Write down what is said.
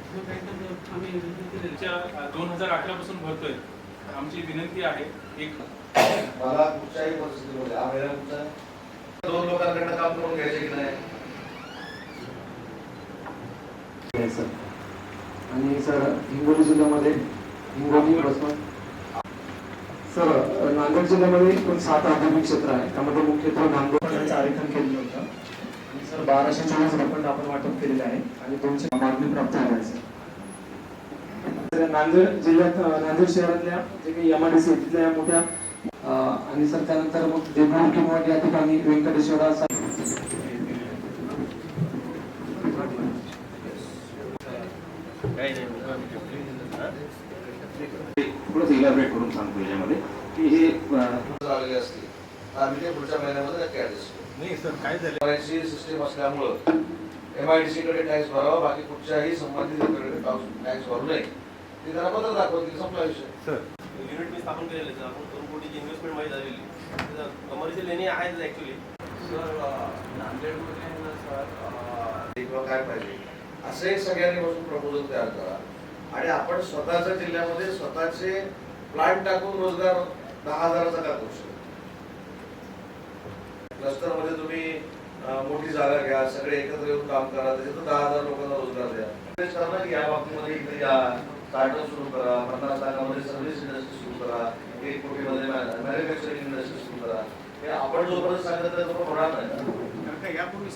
आम्ही 2018 पासून भरतोय. आमची विनंती आहे एक मला कुठच्याही परिस्थितीमध्ये आम्हाला दोन लोकांकडनं काम करून घ्यायचे की नाही. आणि सर हिंगोली जिल्ह्यामध्ये सर नांदेड जिल्ह्यामध्ये एकूण 7 औद्योगिक क्षेत्र आहे. त्यामध्ये मुख्यत्वे नांदेडचं आरेखन केलेलं होतं आणि सर 1224 लोखंड आपण वाटप केलेले आहे आणि 200 मागणी प्राप्त झाली आहे. सर नांदेड जिल्ह्यात नांदेड शहरातल्या जे काही एमआयडीसी तिथल्या मोठ्या आणि सर त्यानंतर मग देगलूर किंवा या ठिकाणी व्यंकटेश्वरा थोडंसं इलॅबरेट करून सांगतो याच्यामध्ये की हे आलेले असतील आम्ही ते पुढच्या महिन्यामध्ये नक्की ऍडजस्ट करू. नाही सर काय झालं सिस्टीम असल्यामुळं एमआयडीसी कडे टॅक्स भरावा, बाकी कुठच्याही संबंधित टॅक्स भरू नये ते त्यांना पत्र दाखवतील, संपला विषय. सर युनिट मी स्थापन केलेलं आपण 2 कोटीची इन्व्हेस्टमेंट माहिती झालेली कमर्शियल लेणी आहेत ऍक्च्युली. सर नांदेडमध्ये सर किंवा काय पाहिजे असे सगळ्यांनी बसून प्रपोजल तयार करा आणि आपण स्वतःच्या जिल्ह्यामध्ये स्वतःचे प्लांट टाकून रोजगार 10,000चा का करू शकतो. क्लस्टर मध्ये तुम्ही मोठी जागा घ्या, सगळे एकत्र येऊन काम करा, त्याच्यातून 10,000 लोकांना रोजगार द्या. या बाबतीमध्ये इकडे या स्टार्टअप सुरू करा, 50 लाखामध्ये सर्व्हिस इंडस्ट्री सुरू करा, 1 कोटीमध्ये मॅन्युफॅक्चरिंग इंडस्ट्री सुरू करा. हे आपण जोपर्यंत सांगितलं तोपर्यंत होणार नाही. यापूर्वी